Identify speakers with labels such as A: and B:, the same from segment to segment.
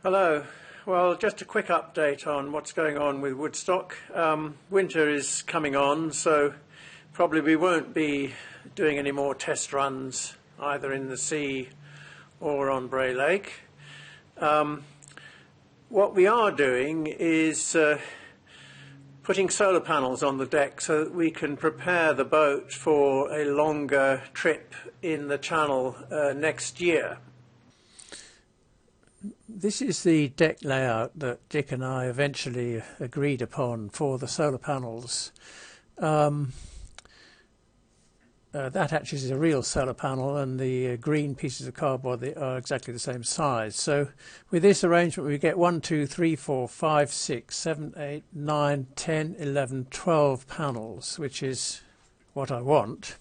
A: Hello. Well, just a quick update on what's going on with Woodstock. Winter is coming on, so probably we won't be doing any more test runs either in the sea or on Bray Lake. What we are doing is putting solar panels on the deck so that we can prepare the boat for a longer trip in the channel next year. This is the deck layout that Dick and I eventually agreed upon for the solar panels. That actually is a real solar panel, and the green pieces of cardboard, they are exactly the same size. So with this arrangement we get 1, 2, 3, 4, 5, 6, 7, 8, 9, 10, 11, 12 panels, which is what I want,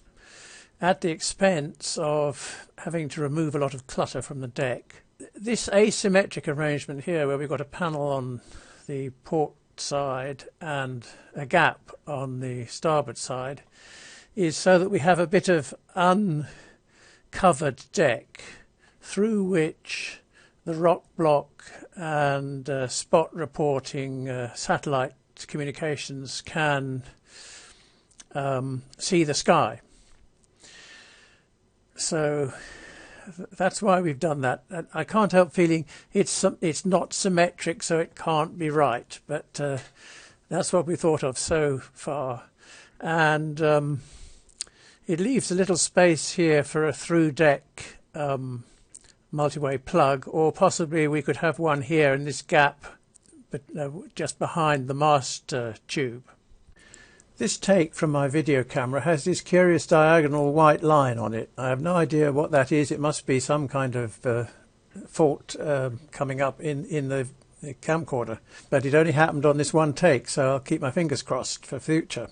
A: at the expense of having to remove a lot of clutter from the deck. This asymmetric arrangement here, where we've got a panel on the port side and a gap on the starboard side, is so that we have a bit of uncovered deck through which the rock block and spot reporting satellite communications can see the sky. So that's why we've done that. I can't help feeling it's not symmetric, so it can't be right, but that's what we thought of so far. And it leaves a little space here for a through deck multi-way plug, or possibly we could have one here in this gap, but just behind the mast tube. This take from my video camera has this curious diagonal white line on it. I have no idea what that is. It must be some kind of fault coming up in the camcorder. But it only happened on this one take, so I'll keep my fingers crossed for future.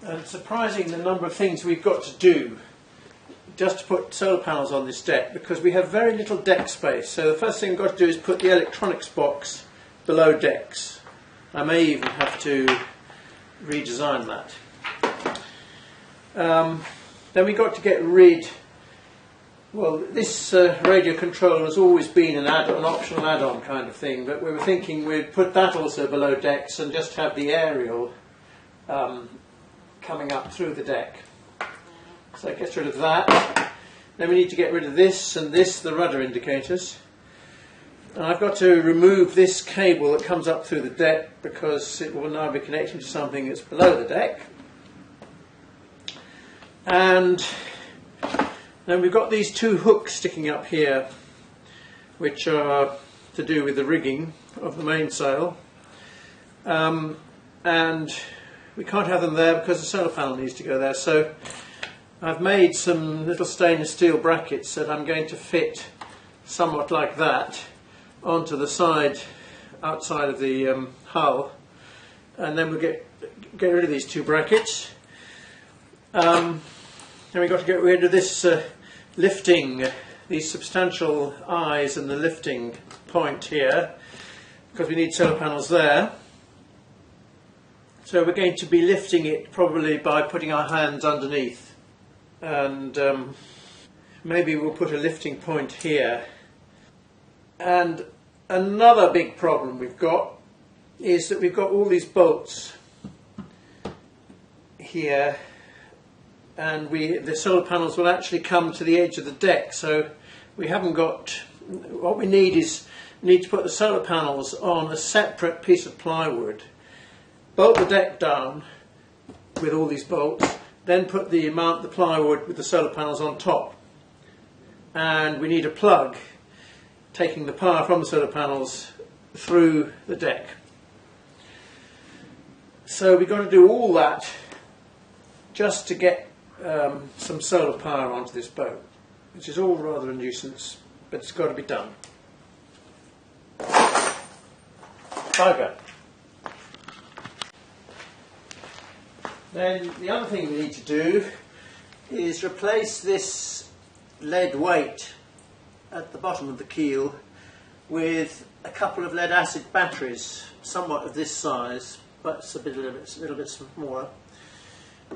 A: And it's surprising the number of things we've got to do just to put solar panels on this deck, because we have very little deck space. So the first thing we've got to do is put the electronics box below decks. I may even have to redesign that. Then we got to get rid, well, this radio control has always been an optional add-on kind of thing, but we were thinking we'd put that also below decks and just have the aerial coming up through the deck. So it gets rid of that. Then we need to get rid of this and this, the rudder indicators. And I've got to remove this cable that comes up through the deck, because it will now be connected to something that's below the deck. And then we've got these two hooks sticking up here, which are to do with the rigging of the mainsail. And we can't have them there because the solar panel needs to go there. So I've made some little stainless steel brackets that I'm going to fit somewhat like that onto the side, outside of the hull, and then we'll get rid of these two brackets. Then we've got to get rid of this lifting, these substantial eyes and the lifting point here, because we need solar panels there. So we're going to be lifting it probably by putting our hands underneath, and maybe we'll put a lifting point here. And another big problem we've got is that we've got all these bolts here, and the solar panels will actually come to the edge of the deck, so we haven't got, what we need is, we need to put the solar panels on a separate piece of plywood, bolt the deck down with all these bolts, then put the plywood with the solar panels on top, and we need a plug taking the power from the solar panels through the deck. So we've got to do all that just to get some solar power onto this boat, which is all rather a nuisance, but it's got to be done. Bugger. Then the other thing we need to do is replace this lead weight at the bottom of the keel with a couple of lead acid batteries, somewhat of this size, but it's a little bit smaller.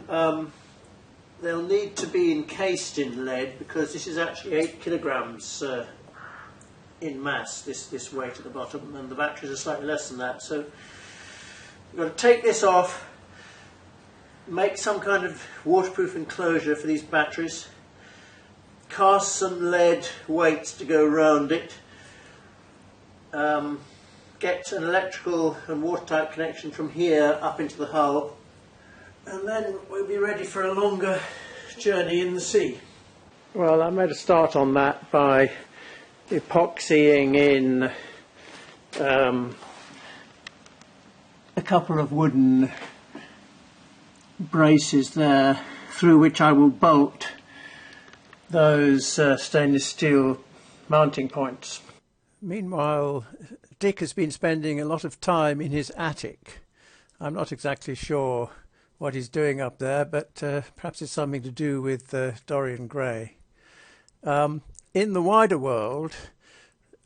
A: They'll need to be encased in lead, because this is actually 8 kilograms in mass, this weight at the bottom, and the batteries are slightly less than that. So we've got to take this off, make some kind of waterproof enclosure for these batteries, cast some lead weights to go around it, get an electrical and watertight connection from here up into the hull, and then we'll be ready for a longer journey in the sea. Well, I made a start on that by epoxying in a couple of wooden braces there, through which I will bolt those stainless steel mounting points. Meanwhile, Dick has been spending a lot of time in his attic. I'm not exactly sure what he's doing up there, but perhaps it's something to do with Dorian Gray. In the wider world,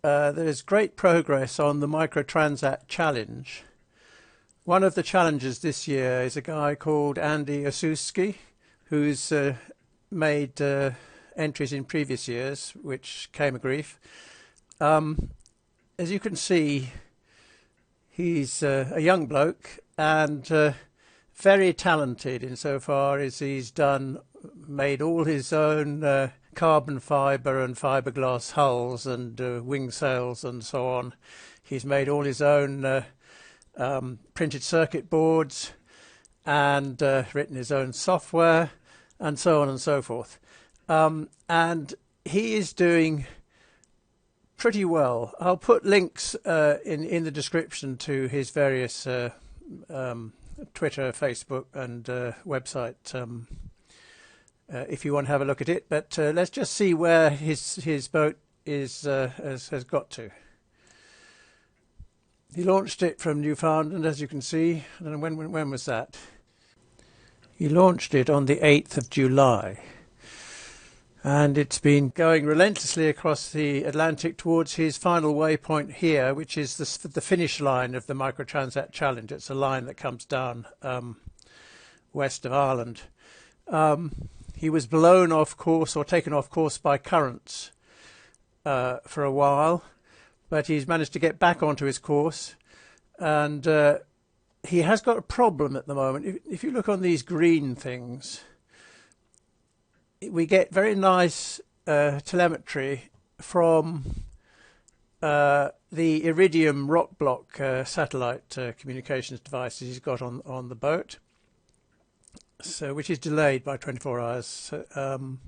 A: there is great progress on the Microtransat challenge. One of the challengers this year is a guy called Andy Osusky, who's made entries in previous years, which came a grief. As you can see, he's a young bloke and very talented insofar as he's made all his own carbon fibre and fiberglass hulls and wing sails and so on. He's made all his own printed circuit boards and written his own software and so on and so forth. And he is doing pretty well. I'll put links in the description to his various Twitter, Facebook and website if you want to have a look at it. But let's just see where his boat has got to. He launched it from Newfoundland, as you can see. I don't know, when was that? He launched it on the 8th of July. And it's been going relentlessly across the Atlantic towards his final waypoint here, which is the finish line of the Microtransat Challenge. It's a line that comes down west of Ireland. He was blown off course or taken off course by currents for a while, but he's managed to get back onto his course, and he has got a problem at the moment. If you look on these green things, we get very nice telemetry from the Iridium rock block satellite communications devices he's got on the boat, so which is delayed by 24 hours,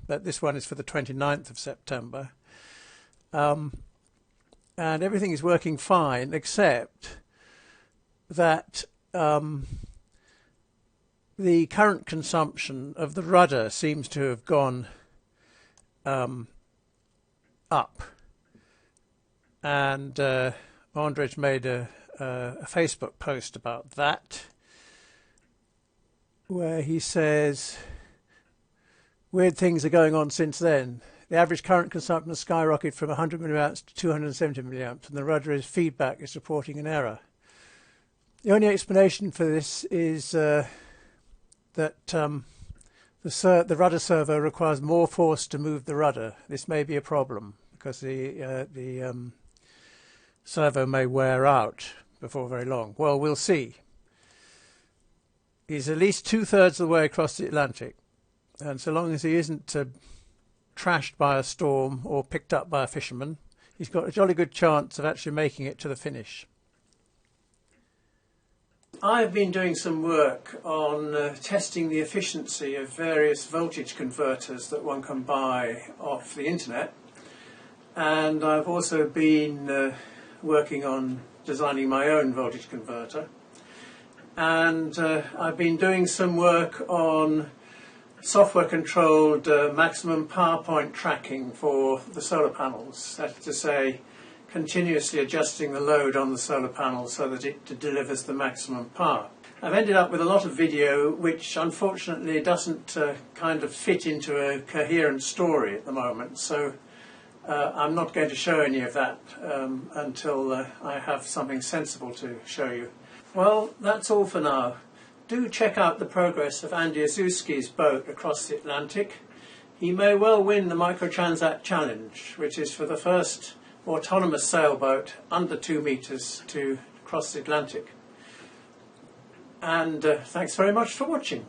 A: but this one is for the 29th of September. And everything is working fine, except that the current consumption of the rudder seems to have gone up. And Andrej made a Facebook post about that, where he says weird things are going on since then. The average current consumption has skyrocketed from 100 milliamps to 270 milliamps, and the rudder's feedback is reporting an error. The only explanation for this is that the rudder servo requires more force to move the rudder. This may be a problem because the servo may wear out before very long. Well, we'll see. He's at least 2/3 of the way across the Atlantic, and so long as he isn't trashed by a storm or picked up by a fisherman, he's got a jolly good chance of actually making it to the finish. I've been doing some work on testing the efficiency of various voltage converters that one can buy off the internet, and I've also been working on designing my own voltage converter, and I've been doing some work on software controlled maximum power point tracking for the solar panels. That's to say, continuously adjusting the load on the solar panel so that it delivers the maximum power. I've ended up with a lot of video which unfortunately doesn't kind of fit into a coherent story at the moment, so I'm not going to show any of that until I have something sensible to show you. Well, that's all for now. Do check out the progress of Andy Osusky's boat across the Atlantic. He may well win the Microtransat Challenge, which is for the first autonomous sailboat under 2 metres to cross the Atlantic. And thanks very much for watching.